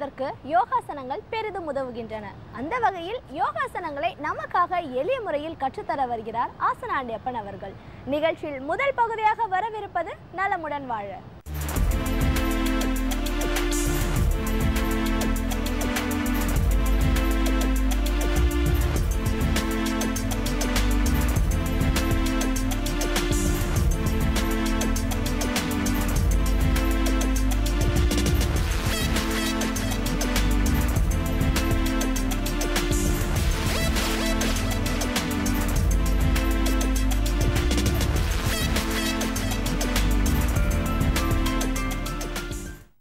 கொள்வதற்கு யோகாசனங்கள் பெரிதும் உதவுகின்றன. அந்த வகையில் யோகாசனங்களை நமக்காக எளிய முறையில் கற்றுத்தர வருகிறார் ஆசன ஆண்டியப்பன் அவர்கள். நிகழ்ச்சியில் முதல் பகுதியாக வரவிருப்பது நலமுடன் வாழ.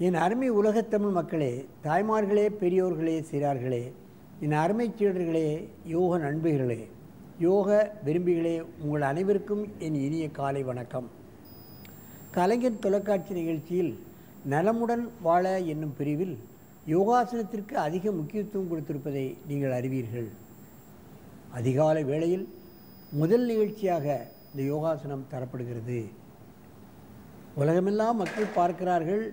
என் அருமை உலகத்தமிழ் மக்களே, தாய்மார்களே, பெரியோர்களே, சிறார்களே, என் அருமை சீடர்களே, யோக நண்பர்களே, யோக விரும்பிகளே, உங்கள் அனைவருக்கும் என் இனிய காலை வணக்கம். கலைஞர் தொலைக்காட்சி நிகழ்ச்சியில் நலமுடன் வாழ என்னும் பிரிவில் யோகாசனத்திற்கு அதிக முக்கியத்துவம் கொடுத்திருப்பதை நீங்கள் அறிவீர்கள். அதிகாலை வேளையில் முதல் நிகழ்ச்சியாக இந்த யோகாசனம் தரப்படுகிறது. உலகமெல்லாம் மக்கள் பார்க்கிறார்கள்,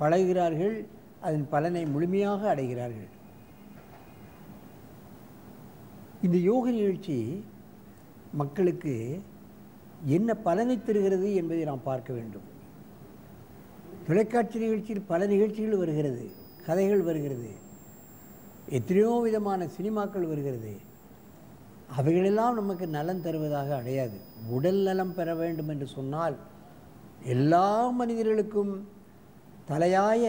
பழகுகிறார்கள், அதன் பலனை முழுமையாக அடைகிறார்கள். இந்த யோக நிகழ்ச்சி மக்களுக்கு என்ன பலனை தருகிறது என்பதை நாம் பார்க்க வேண்டும். தொலைக்காட்சி நிகழ்ச்சியில் பல நிகழ்ச்சிகள் வருகிறது, கதைகள் வருகிறது, எத்தனையோ விதமான சினிமாக்கள் வருகிறது. அவைகளெல்லாம் நமக்கு நலன் தருவதாக அடையாது. உடல் நலம் பெற வேண்டும் என்று சொன்னால் எல்லா மனிதர்களுக்கும் தலையாய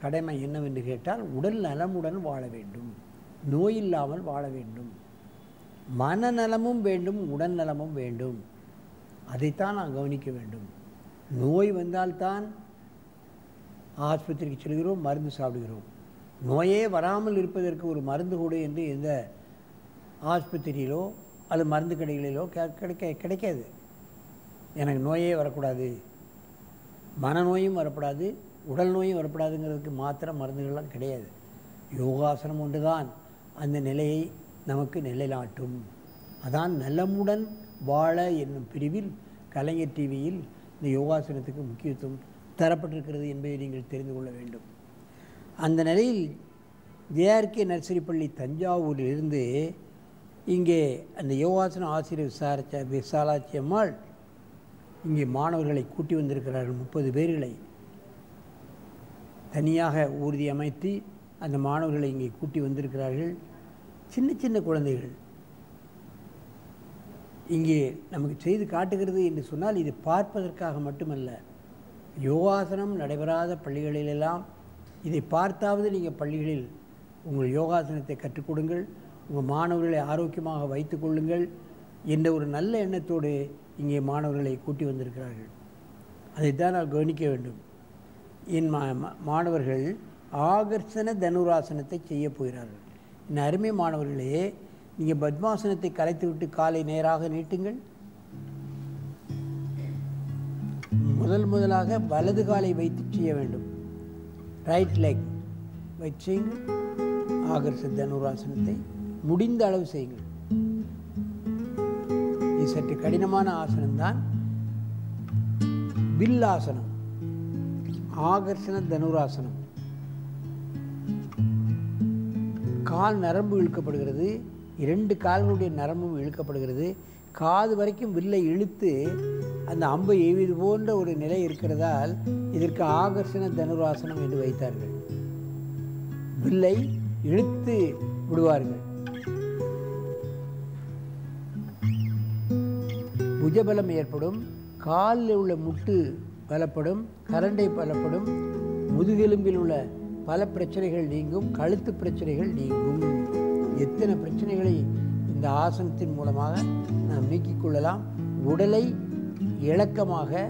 கடமை என்னவென்று கேட்டால் உடல் நலமுடன் வாழ வேண்டும், நோயில்லாமல் வாழ வேண்டும், மனநலமும் வேண்டும், உடல் நலமும் வேண்டும். அதைத்தான் நாம் கவனிக்க வேண்டும். நோய் வந்தால்தான் ஆஸ்பத்திரிக்கு செல்கிறோம், மருந்து சாப்பிடுகிறோம். நோயே வராமல் இருப்பதற்கு ஒரு மருந்து கொடு என்று எந்த ஆஸ்பத்திரியிலோ அல்லது மருந்து கடைகளிலோ கிடைக்காது. எனக்கு நோயே வரக்கூடாது, மனநோயும் வரக்கூடாது, உடல் நோயும் வரக்கூடாதுங்கிறதுக்கு மாத்திரம் மருந்துகள்லாம் கிடையாது. யோகாசனம் ஒன்று தான் அந்த நிலையை நமக்கு நிலைநாட்டும். அதான் நலமுடன் வாழ என்னும் பிரிவில் கலைஞர் டிவியில் இந்த யோகாசனத்துக்கு முக்கியத்துவம் தரப்பட்டிருக்கிறது என்பதை நீங்கள் தெரிந்து கொள்ள வேண்டும். அந்த நிலையில் ஜேஆர்கே நர்சரி பள்ளி தஞ்சாவூரிலிருந்து இங்கே அந்த யோகாசன ஆசிரியர் விசாலாட்சி அம்மாள் இங்கே மாணவர்களை கூட்டி வந்திருக்கிறார்கள். 30 பேர்களை தனியாக ஊர்தி அமைத்து அந்த மாணவர்களை இங்கே கூட்டி வந்திருக்கிறார்கள். சின்ன சின்ன குழந்தைகள் இங்கே நமக்கு செய்து காட்டுகிறது என்று சொன்னால் இது பார்ப்பதற்காக மட்டுமல்ல. யோகாசனம் நடைபெறாத பள்ளிகளிலெல்லாம் இதை பார்த்தாவது நீங்கள் பள்ளிகளில் உங்கள் யோகாசனத்தை கற்றுக் கொடுங்கள், உங்கள் மாணவர்களை ஆரோக்கியமாக வைத்து கொள்ளுங்கள் என்ற ஒரு நல்ல எண்ணத்தோடு இங்கே மாணவர்களை கூட்டி வந்திருக்கிறார்கள். அதைத்தான் நான் கவனிக்க வேண்டும். என் மாணவர்கள் ஆகர்ஷண தனுராசனத்தை செய்ய போகிறார்கள். என் அருமை மாணவர்களே, நீங்கள் பத்மாசனத்தை கலைத்துவிட்டு காலை நேராக நீட்டுங்கள். முதலாக வலது காலை வைத்து செய்ய வேண்டும். ரைட் லெக் வைத்து செய்யுங்கள். ஆகர்ஷண தனுராசனத்தை முடிந்த அளவு செய்யுங்கள். இது சற்று கடினமான ஆசனம்தான். வில்லாசனம், ஆகர்ஷண தனுராசனம். கால் நரம்பு இழுக்கப்படுகிறது, 2 கால்களுடைய நரம்பும் இழுக்கப்படுகிறது. காது வரைக்கும் வில்லை இழுத்து அந்த அம்பை எய்வது போன்ற ஒரு நிலை இருக்கிறதால் இதற்கு ஆகர்ஷண தனுராசனம் என்று வைத்தார்கள். வில்லை இழுத்து விடுவார்கள். புஜபலம் ஏற்படும், காலில் உள்ள முட்டு பலப்படும், கரண்டை பலப்படும், முதுகெலும்பில் உள்ள பல பிரச்சனைகள் நீங்கும், கழுத்து பிரச்சனைகள் நீங்கும். எத்தனை பிரச்சனைகளை இந்த ஆசனத்தின் மூலமாக நாம் நீக்கிக் கொள்ளலாம். உடலை இளக்கமாக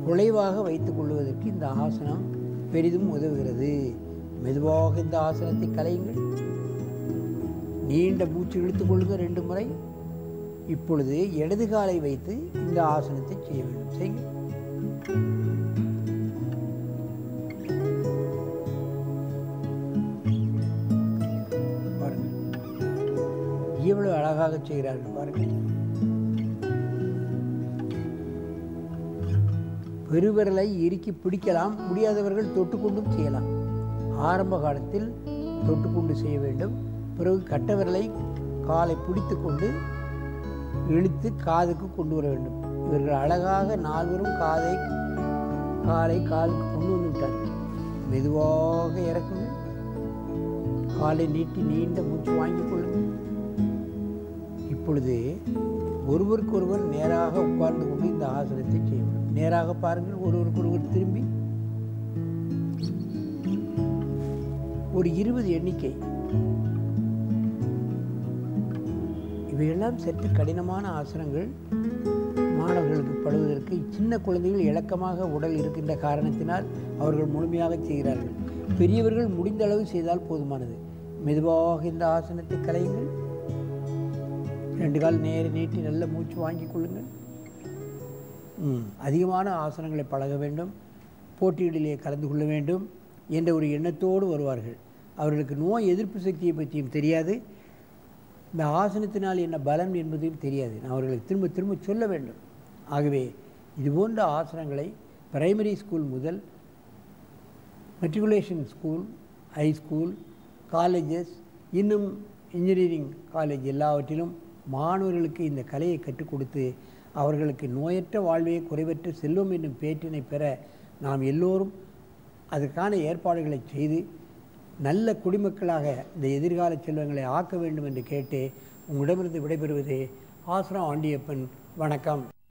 குறைவாக வைத்துக் கொள்வதற்கு இந்த ஆசனம் பெரிதும் உதவுகிறது. மெதுவாக இந்த ஆசனத்தை கலையுங்கள். நீண்ட மூச்சு இழுத்துக் கொள்ளுங்கள் 2 முறை. இப்பொழுது இடது காலை வைத்து இந்த ஆசனத்தை செய்ய வேண்டும். செய்யுங்கள். பாருங்கள் எவ்வளவு அழகாக செய்கிறார்கள் பாருங்கள். பெருவிரலை இறுக்கி பிடிக்கலாம், முடியாதவர்கள் தொட்டுக்கொண்டும் செய்யலாம். ஆரம்ப காலத்தில் தொட்டுக்கொண்டு செய்ய வேண்டும். பிறகு கட்டவிரலை காலை பிடித்து கொண்டு இழுத்து காதுக்கு கொண்டு வர வேண்டும். இவர்கள் அழகாக நால்வரும் காலை காலுக்கு கொண்டு வந்து விட்டார்கள். மெதுவாக இறக்குங்கள். காலை நீட்டி நீண்ட மூச்சு வாங்கிக் கொள்ளுங்கள். இப்பொழுது ஒருவருக்கொருவர் நேராக உட்கார்ந்து கொண்டு இந்த ஆசனத்தை செய்ய வேண்டும். நேராக பாருங்கள். ஒருவருக்கொருவர் திரும்பி ஒரு 20 எண்ணிக்கை. இவையெல்லாம் சற்று கடினமான ஆசனங்கள். மாணவர்களுக்கு படுவதற்கு சின்ன குழந்தைகள் இலக்கமாக உடல் இருக்கின்ற காரணத்தினால் அவர்கள் முழுமையாக செய்கிறார்கள். பெரியவர்கள் முடிந்த அளவு செய்தால் போதுமானது. மெதுவாக இந்த ஆசனத்தை கலையுங்கள். 2 கால் நேர நீட்டி நல்ல மூச்சு வாங்கிக் கொள்ளுங்கள். அதிகமான ஆசனங்களை பழக வேண்டும், போட்டிகளிலே கலந்து கொள்ள வேண்டும் என்ற ஒரு எண்ணத்தோடு வருவார்கள். அவர்களுக்கு நோய் எதிர்ப்பு சக்தியை பற்றியும் தெரியாது, இந்த ஆசனத்தினால் என்ன பலன் என்பதையும் தெரியாது. நான் அவர்களுக்கு திரும்ப திரும்ப சொல்ல வேண்டும். ஆகவே இதுபோன்ற ஆசனங்களை பிரைமரி ஸ்கூல் முதல் மெட்ரிகுலேஷன் ஸ்கூல், ஹைஸ்கூல், காலேஜஸ், இன்னும் இன்ஜினியரிங் காலேஜ் எல்லாவற்றிலும் மாணவர்களுக்கு இந்த கலையை கற்றுக் கொடுத்து அவர்களுக்கு நோயற்ற வாழ்வே குறைவற்ற செல்வம் என்னும் பேற்றினை பெற நாம் எல்லோரும் அதற்கான ஏற்பாடுகளை செய்து நல்ல குடிமக்களாக இந்த எதிர்கால செல்வங்களை ஆக்க வேண்டும் என்று கேட்டு உங்களிடமிருந்து விடைபெறுவது ஆசிரம் ஆண்டியப்பன். வணக்கம்.